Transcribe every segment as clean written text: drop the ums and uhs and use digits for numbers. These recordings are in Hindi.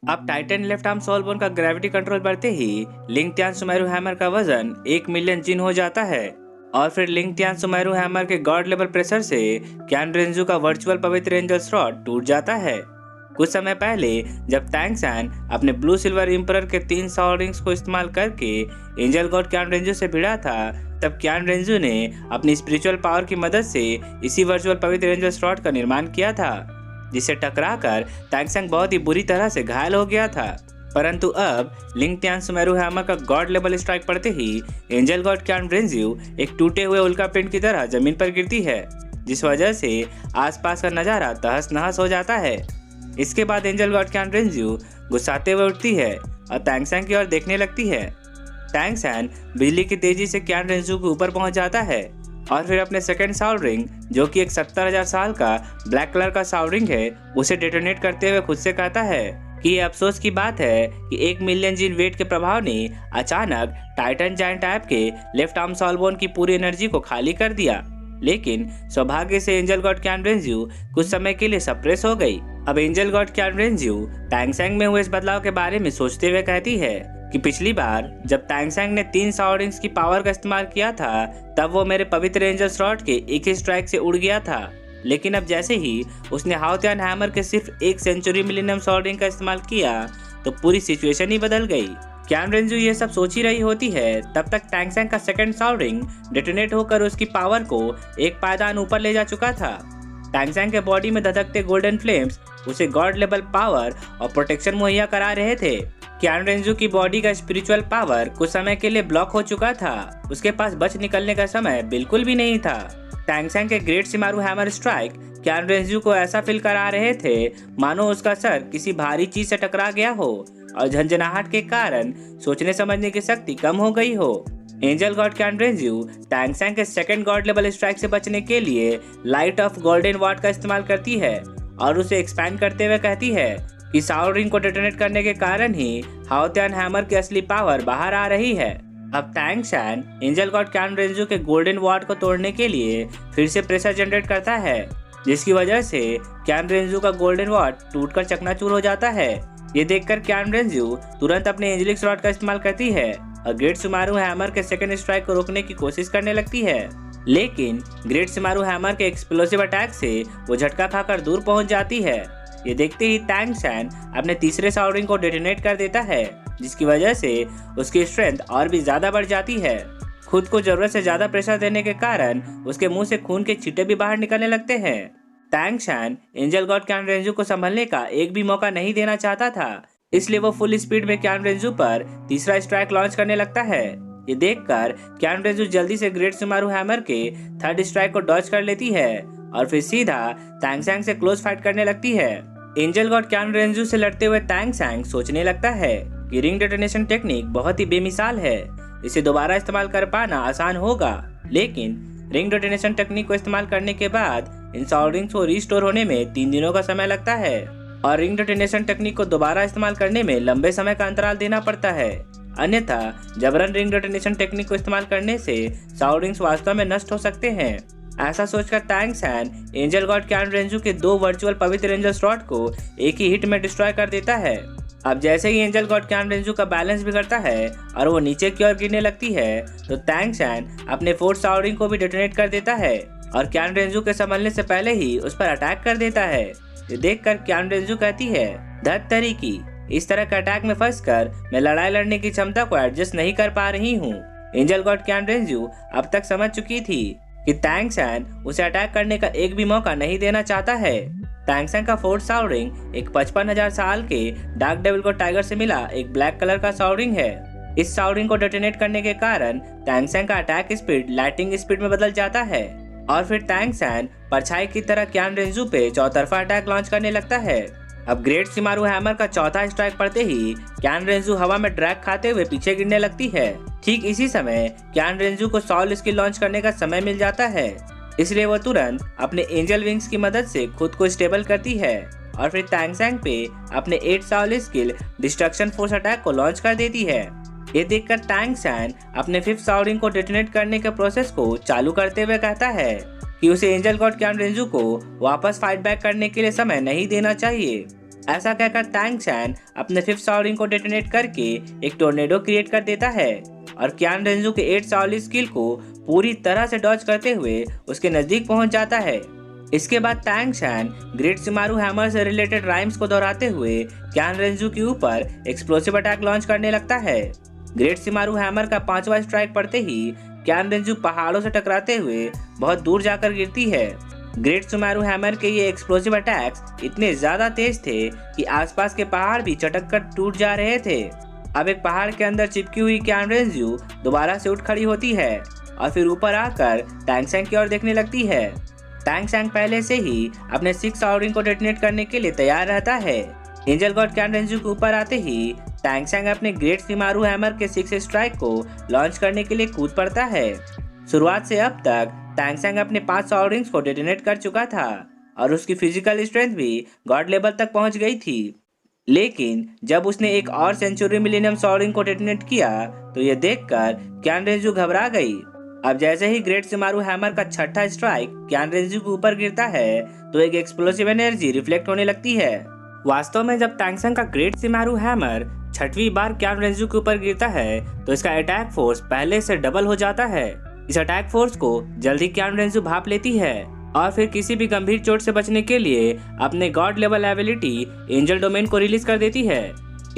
अब टाइटन लेफ्ट आर्म सोलबोन का ग्रेविटी कंट्रोल बढ़ते ही लिंग त्यान सुमेरु हैमर का वजन 1 मिलियन जिन हो जाता है और फिर लिंग त्यान सुमेरु हैमर के गॉड लेवल प्रेशर से क्यान रेंजू का वर्चुअल पवित्र एंजल रॉड टूट जाता है। कुछ समय पहले जब तैंग सैन अपने ब्लू सिल्वर इंपरर के 3 साउंड रिंग्स को इस्तेमाल करके एंजल गॉड क्यान रेंजू से भिड़ा था, तब क्यान रेंजू ने अपनी स्पिरिचुअल पावर की मदद से इसी वर्चुअल पवित्र एंजल रॉड का निर्माण किया था, जिसे टकराकर तैंग सैन बहुत ही बुरी तरह से घायल हो गया था। परंतु अब लिंग त्यान सुमेरु हैमर का गॉड लेवल स्ट्राइक पड़ते ही एंजल गॉड क्यान रेंजू एक टूटे हुए उल्का पिंड की तरह जमीन पर गिरती है, जिस वजह से आसपास का नजारा तहस नहस हो जाता है। इसके बाद एंजल गॉड क्यान रेंजू गुस्साते हुए उठती है और तैंग सैन की ओर देखने लगती है। तैंग सैन बिजली की तेजी से क्यान रेंजू के ऊपर पहुंच जाता है और फिर अपने सेकंड साउंड रिंग, जो कि एक 70,000 साल का ब्लैक कलर का साउंड रिंग है, उसे डेटोनेट करते हुए खुद से कहता है कि ये अफसोस की बात है कि 1 मिलियन जिन वेट के प्रभाव ने अचानक टाइटन जायंट टाइप के लेफ्ट आर्म सोलबोन की पूरी एनर्जी को खाली कर दिया। लेकिन सौभाग्य से एंजल गॉड क्यान रेंजू कुछ समय के लिए सप्रेस हो गई। अब एंजल गॉड क्यान रेंजू तैंग सैन में हुए इस बदलाव के बारे में सोचते हुए कहती है कि पिछली बार जब तैंग सैन ने 3 साउंड रिंग्स की पावर का इस्तेमाल किया था, तब वो मेरे पवित्र एंजल रॉड के एक ही स्ट्राइक से उड़ गया था। लेकिन अब जैसे ही उसने हाओतियान हैमर के सिर्फ 1 सेंचुरी मिलीनियम साउंड रिंग का इस्तेमाल किया, तो पूरी सिचुएशन ही बदल गई। क्यान रेंजू ये सब सोच ही रही होती है, तब तक तैंग सैन का सेकंड साउंड रिंग डेटोनेट होकर उसकी पावर को एक पायदान ऊपर ले जा चुका था। तैंग सैन के बॉडी में धधकते गोल्डन फ्लेम्स उसे गॉड लेवल पावर और प्रोटेक्शन मुहैया करा रहे थे। क्यान रेंजू की बॉडी का स्पिरिचुअल पावर कुछ समय के लिए ब्लॉक हो चुका था, उसके पास बच निकलने का समय बिल्कुल भी नहीं था। तैंग सैन के ग्रेट शिमारू हैमर स्ट्राइक क्यान रेंजू को ऐसा फील करा रहे थे मानो उसका सर किसी भारी चीज से टकरा गया हो और झंझनाहट के कारण सोचने समझने की शक्ति कम हो गई हो। एंजल गॉड क्यान रेंजू तैंग सैन के सेकंड गॉड लेवल स्ट्राइक से बचने के लिए लाइट ऑफ गोल्डन वॉट का इस्तेमाल करती है और उसे एक्सपैंड करते हुए कहती है कि साउंड रिंग को डेटोनेट करने के कारण ही हाओतियान हैमर की असली पावर बाहर आ रही है। अब तैंग सैन एंजल गॉड क्यान रेंजू के गोल्डन वॉट को तोड़ने के लिए फिर से प्रेशर जनरेट करता है, जिसकी वजह से क्यान रेंजू का गोल्डन वॉट टूटकर चकनाचूर हो जाता है। ये देखकर क्यान रेंजू तुरंत अपने एंजेलिक रॉड का इस्तेमाल करती है और ग्रेट शिमारू हैमर के सेकंड स्ट्राइक को रोकने की कोशिश करने लगती है। लेकिन ग्रेट शिमारू हैमर के एक्सप्लोसिव अटैक से वो झटका खाकर दूर पहुंच जाती है। ये देखते ही तैंग सैन अपने तीसरे साउंड रिंग को डेटोनेट कर देता है, जिसकी वजह से उसकी स्ट्रेंथ और भी ज्यादा बढ़ जाती है। खुद को जरूरत से ज्यादा प्रेशर देने के कारण उसके मुंह से खून के छींटे भी बाहर निकलने लगते हैं। तैंग सैन एंजल गॉड क्यान रेंजू को संभलने का एक भी मौका नहीं देना चाहता था, इसलिए वो फुल स्पीड में क्यान रेंजू पर तीसरा स्ट्राइक लॉन्च करने लगता है। ये देखकर क्यान रेंजू जल्दी से ग्रेट शिमारू हैमर के थर्ड स्ट्राइक को डॉज कर लेती है और फिर सीधा तैंग सैन से क्लोज फाइट करने लगती है। एंजल गॉड क्यान रेंजू से लड़ते हुए तैंग सैन सोचने लगता है कि रिंग डेटोनेशन टेक्निक बहुत ही बेमिसाल है, इसे दोबारा इस्तेमाल कर पाना आसान होगा। लेकिन रिंग डेटोनेशन टेक्निक को इस्तेमाल करने के बाद इन साउंड रिंग्स को रिस्टोर होने में 3 दिनों का समय लगता है और रिंग डेटोनेशन टेक्निक को दोबारा इस्तेमाल करने में लंबे समय का अंतराल देना पड़ता है। अन्यथा जबरन रिंग डेटोनेशन टेक्निक को इस्तेमाल करने से साउंड रिंग्स वास्तव में नष्ट हो सकते हैं। ऐसा सोचकर तैंग सैन एंजल गॉड क्यान रेंजू के 2 वर्चुअल पवित्र एंजल रॉड को एक ही हिट में डिस्ट्रॉय कर देता है। अब जैसे ही एंजल गॉड क्यान रेंजू का बैलेंस बिगड़ता है और वो नीचे की ओर गिरने लगती है, तो तैंग सैन अपने फोर्थ साउंड रिंग को भी डेटोनेट कर देता है और क्यान रेंजू के संभलने से पहले ही उस पर अटैक कर देता है। ये देखकर क्यान रेंजू कहती है, धत तरीकी, इस तरह के अटैक में फंसकर मैं लड़ाई लड़ने की क्षमता को एडजस्ट नहीं कर पा रही हूँ। एंजल गॉड क्यान रेंजू अब तक समझ चुकी थी कि तैंग सैन उसे अटैक करने का एक भी मौका नहीं देना चाहता है। तैंग सैन का फोर्थ साउंड रिंग एक 55,000 साल के डार्क डेविल को टाइगर से मिला एक ब्लैक कलर का साउंड रिंग है। इस साउंड रिंग को डेटोनेट करने के कारण तैंग सैन का अटैक स्पीड लाइटिंग स्पीड में बदल जाता है और फिर तैंग सैन परछाई की तरह क्यान रेंजू पे चौतरफा अटैक लॉन्च करने लगता है। अब ग्रेट शिमारू हैमर का चौथा स्ट्राइक पड़ते ही क्यान रेंजू हवा में ड्रैग खाते हुए पीछे गिरने लगती है। ठीक इसी समय क्यान रेंजू को सॉल स्किल लॉन्च करने का समय मिल जाता है, इसलिए वो तुरंत अपने एंजल विंग्स की मदद से खुद को स्टेबल करती है और फिर तैंग सैन पे अपने 8 soul skill destruction force attack को लॉन्च कर देती है। ये देखकर तैंग सैन अपने 5th साउंड रिंग को डेटोनेट करने के प्रोसेस को चालू करते हुए कहता है कि उसे एंजल गॉड क्यान रेंजू को वापस फाइट बैक करने के लिए समय नहीं देना चाहिए। ऐसा कहकर टैंग सैन अपने 5th शाओलिंग को डेटोनेट करके एक टोर्नेडो क्रिएट कर देता है और क्यान रेंजू के 8th शाओलिंग स्किल को पूरी तरह से डॉज करते हुए उसके नजदीक पहुंच जाता है। इसके बाद टैंग सैन ग्रेट शिमारू हैमर से रिलेटेड राइम्स को दोहराते हुए क्यान रेंजू के ऊपर एक्सप्लोसिव अटैक लॉन्च करने लगता है। ग्रेट शिमारू हैमर का 5वां स्ट्राइक पड़ते ही क्यान रेंजू पहाड़ों से टकराते हुए बहुत दूर जाकर गिरती है। ग्रेट शिमारू हैमर के ये एक्सप्लोसिव अटैक्स इतने ज्यादा तेज थे कि आसपास के पहाड़ भी चटक कर टूट जा रहे थे। अब एक पहाड़ के अंदर चिपकी हुई क्यान रेंजू दोबारा से उठ खड़ी होती है और फिर ऊपर आकर टैंग सैन की ओर देखने लगती है। टैंग सैन पहले से ही अपने 6th शाओलिंग को डेटोनेट करने के लिए तैयार रहता है। एंजल गॉड क्यान रेंजू के ऊपर आते ही टैंग सैन अपने ग्रेट शिमारू हैमर के 6th स्ट्राइक को लॉन्च करने के लिए कूद पड़ता है। शुरुआत से अब तक टैंग सैन अपने 5 शाओलिंग्स को डेटोनेट कर चुका था और उसकी फिजिकल स्ट्रेंथ भी गॉड लेवल तक पहुंच गई थी। लेकिन जब उसने एक और सेंचुरी मिलेनियम शाओलिंग को डेटोनेट किया तो ये देखकर क्यान रेंजू घबरा गई। अब जैसे ही ग्रेट शिमारू हैमर का 6ठा स्ट्राइक क्यान रेंजू के ऊपर गिरता है तो एक एक्सप्लोसिव एनर्जी रिफ्लेक्ट होने लगती है। वास्तव में जब टैंग सैन का ग्रेट शिमारू हैमर 6वीं बार क्यान रेंजू के ऊपर गिरता है तो इसका अटैक फोर्स पहले से डबल हो जाता है। इस अटैक फोर्स को जल्दी क्यान रेंजू भाप लेती है और फिर किसी भी गंभीर चोट से बचने के लिए अपने God level ability angel domain को रिलीज कर देती है।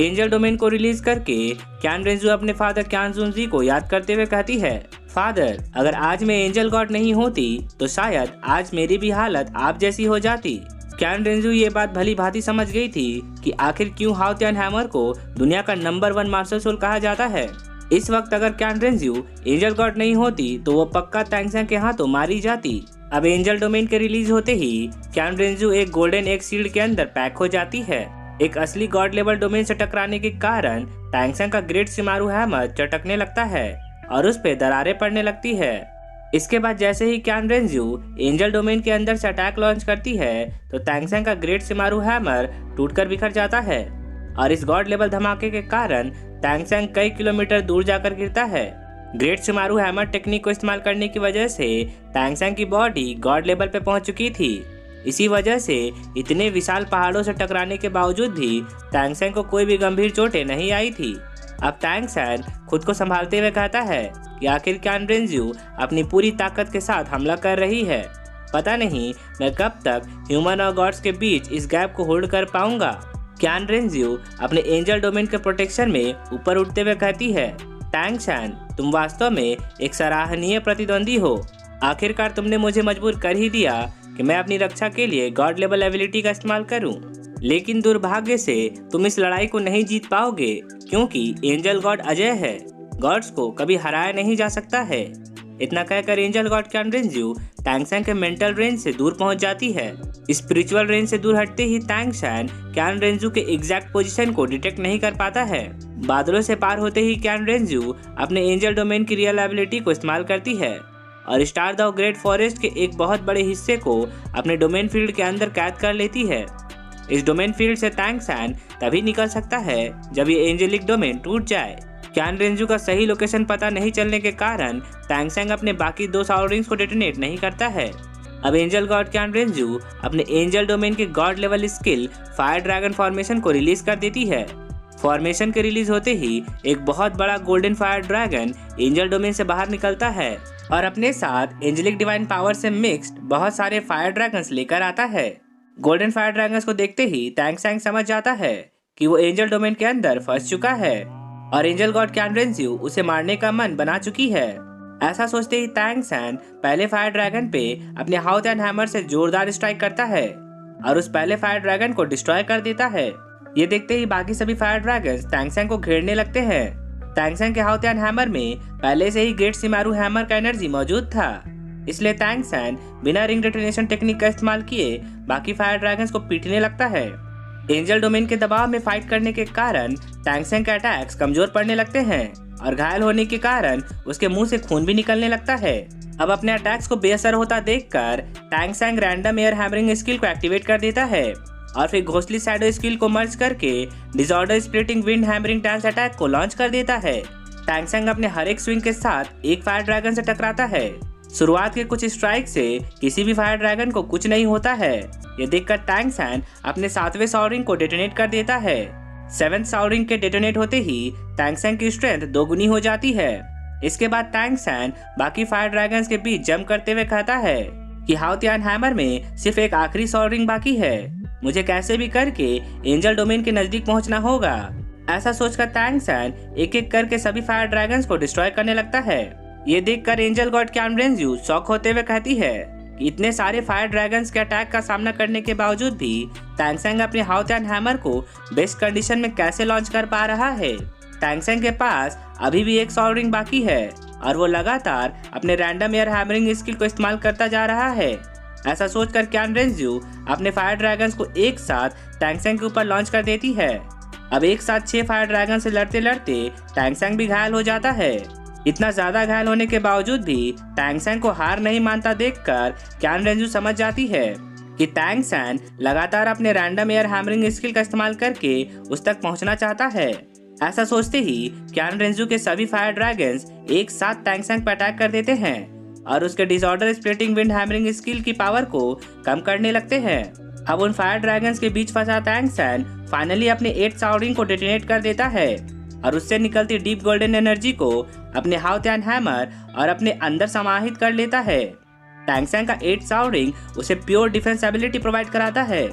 एंजल डोमेन को रिलीज करके क्यान रेंजू अपने फादर क्यान जुनजी को याद करते हुए कहती है, फादर, अगर आज मैं एंजल गॉड नहीं होती तो शायद आज मेरी भी हालत आप जैसी हो जाती। क्यान रेंजू ये बात भली भांति समझ गई थी कि आखिर क्यों हाउ त्यान हैमर को दुनिया का नंबर 1 मास्टर सोल कहा जाता है। इस वक्त अगर क्यान रेंजू एंजल गॉड नहीं होती तो वो पक्का टैंग सैन के हाथों मारी जाती। अब एंजल डोमेन के रिलीज होते ही क्यान रेंजू एक गोल्डन एग शील्ड के अंदर पैक हो जाती है। एक असली गॉड लेवल डोमेन से टकराने के कारण टैंग सैन का ग्रेट शिमारू हैमर चटकने लगता है और उस पे दरारें पड़ने लगती है। इसके बाद जैसे ही क्यान रेंजू एंजल डोमेन के अंदर से अटैक लॉन्च करती है तो टैंग सैन का ग्रेट शिमारू हैमर टूटकर बिखर जाता है और इस गॉड लेवल धमाके के कारण टैंग सैन कई किलोमीटर दूर जाकर गिरता है। ग्रेट शिमारू हैमर टेक्निक को इस्तेमाल करने की वजह से टैंग सैन की बॉडी गॉड लेवल पे पहुंच चुकी थी। इसी वजह से इतने विशाल पहाड़ों से टकराने के बावजूद भी टैंग सैन को कोई भी गंभीर चोटें नहीं आई थी। अब टैंग सैन खुद को संभालते हुए कहता है कि आखिर क्यान रेंजू अपनी पूरी ताकत के साथ हमला कर रही है। पता नहीं मैं कब तक ह्यूमन और गॉड्स के बीच इस गैप को होल्ड कर पाऊंगा। क्यान रेंजू अपने एंजल डोमेन के प्रोटेक्शन में ऊपर उठते हुए कहती है, टैंग सैन, तुम वास्तव में एक सराहनीय प्रतिद्वंदी हो। आखिरकार तुमने मुझे मजबूर कर ही दिया कि मैं अपनी रक्षा के लिए गॉड लेवल एबिलिटी का इस्तेमाल करूं। लेकिन दुर्भाग्य से तुम इस लड़ाई को नहीं जीत पाओगे क्योंकि एंजल गॉड अजय है। गॉड्स को कभी हराया नहीं जा सकता है। इतना कहकर एंजल गॉड क्यान रेंजू टैंग सैन के मेंटल रेंज से दूर पहुंच जाती है। स्पिरिचुअल रेंज से दूर हटते ही टैंग सैन क्यान रेंजू के एग्जैक्ट पोजीशन को डिटेक्ट नहीं कर पाता है। बादलों से पार होते ही क्यान रेंजू अपने एंजल डोमेन की रियल एबिलिटी को इस्तेमाल करती है और स्टार द ग्रेट फॉरेस्ट के एक बहुत बड़े हिस्से को अपने डोमेन फील्ड के अंदर कैद कर लेती है। इस डोमेन फील्ड से टैंग सैन तभी निकल सकता है जब ये एंजेलिक डोमेन टूट जाए। क्यान रेंजू का सही लोकेशन पता नहीं चलने के कारण टैंग सैन अपने बाकी 2 शाओलिंग्स को डेटोनेट नहीं करता है। अब एंजल गॉड क्यान रेंजू अपने एंजल डोमेन के God level skill fire dragon formation को रिलीज कर देती है। फॉर्मेशन के रिलीज होते ही एक बहुत बड़ा golden fire dragon angel domain से बाहर निकलता है और अपने साथ एंजेलिक डिवाइन पावर से मिक्स्ड बहुत सारे फायर ड्रैगन्स लेकर आता है। गोल्डन फायर ड्रैगन्स को देखते ही टैंग सैन समझ जाता है कि वो एंजल डोमेन के अंदर फंस चुका है और एंजल गॉड क्यान रेंजू उसे मारने का मन बना चुकी है। ऐसा सोचते ही टैंग सैन पहले फायर ड्रैगन पे अपने हाउ त्यान हैमर से जोरदार स्ट्राइक करता है और उस पहले फायर ड्रैगन को डिस्ट्रॉय कर देता है। ये देखते ही बाकी सभी फायर ड्रैगन्स टैंग सैन को घेरने लगते हैं। टैंग सैन के हाउ त्यान हैमर में पहले से ही ग्रेट शिमारू हैमर का एनर्जी मौजूद था, इसलिए टैंग सैन बिना रिंग डेटोनेशन टेक्निक का इस्तेमाल किए बाकी फायर ड्रैगन्स को पीटने लगता है। एंजल डोमेन के दबाव में फाइट करने के कारण टैंग सैन के अटैक्स कमजोर पड़ने लगते हैं और घायल होने के कारण उसके मुंह से खून भी निकलने लगता है। अब अपने अटैक्स को बेअसर होता देखकर Tang San random air hammering skill को एक्टिवेट कर देता है और फिर घोस्टली शैडो स्किल को मर्ज करके disorder splitting wind hammering dance attack को लॉन्च कर देता है। टैंग सैन अपने हर एक स्विंग के साथ एक फायर ड्रैगन से टकराता है शुरुआत के कुछ स्ट्राइक से किसी भी फायर ड्रैगन को कुछ नहीं होता है। ये देखकर टैंग सैन अपने 7वें साउरिंग को डेटोनेट कर देता है। 7th साउरिंग के डेटोनेट होते ही टैंग सैन की स्ट्रेंथ दोगुनी हो जाती है। इसके बाद टैंग सैन बाकी फायर ड्रैगन्स के बीच जंप करते हुए कहता है कि हाओतियान हैमर में सिर्फ एक आखिरी साउरिंग बाकी है, मुझे कैसे भी करके एंजल डोमेन के नजदीक पहुंचना होगा। ऐसा सोचकर टैंग सैन एक एक करके सभी फायर ड्रैगन्स को डिस्ट्रॉय करने लगता है। ये देखकर एंजल गॉड कैन रेंजू शॉक होते हुए कहती है कि इतने सारे फायर ड्रैगन्स के अटैक का सामना करने के बावजूद भी टैंग सैन अपने हाओतियान हैमर को बेस्ट कंडीशन में कैसे लॉन्च कर पा रहा है। टैंग सैन के पास अभी भी एक साउरिंग बाकी है और वो लगातार अपने रैंडम एयर हैमरिंग स्किल को इस्तेमाल करता जा रहा है। ऐसा सोचकर कैन रेंजू अपने फायर ड्रैगन्स को एक साथ टैंग सैन के ऊपर लॉन्च कर देती है। अब एक साथ 6 फायर ड्रैगन से लड़ते लड़ते टैंग सैन भी घायल हो जाता है। इतना ज्यादा घायल होने के बावजूद भी टैंग सैन को हार नहीं मानता देखकर कैन रेंजू समझ जाती है कि टैंग सैन लगातार अपने रैंडम एयर हैमरिंग स्किल का इस्तेमाल करके उस तक पहुंचना चाहता है। ऐसा सोचते ही कैन रेंजू के सभी फायर ड्रैगन्स एक साथ टैंग सैन पर अटैक कर देते हैं और उसके disorder splitting wind hammering skill की पावर को कम करने लगते हैं। अब उन फायर ड्रैगन्स के बीच फंसा टैंग सैन फाइनली अपने 8th साउरिंग को डेटोनेट कर देता है और उससे निकलती डीप गोल्डन एनर्जी को अपने हाओतियान हैमर और अपने अंदर समाहित कर लेता है। टैंग सैन का 8th साउरिंग उसे प्योर डिफेंस एबिलिटी प्रोवाइड कराता है।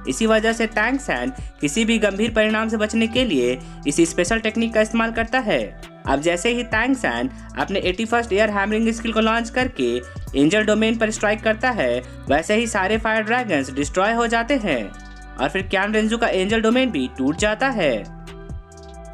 इसी वजह से टैंग सैन किसी भी गंभीर परिणाम से बचने के लिए इस स्पेशल टेक्निक का इस्तेमाल करता है। अब जैसे ही टैंग सैन अपने 81st एयर हैमरिंग स्किल को लॉन्च करके एंजल डोमेन पर स्ट्राइक करता है, वैसे ही सारे फायर ड्रैगन्स डिस्ट्रॉय हो जाते हैं और फिर कैन रेंजू का एंजल डोमेन भी टूट जाता है।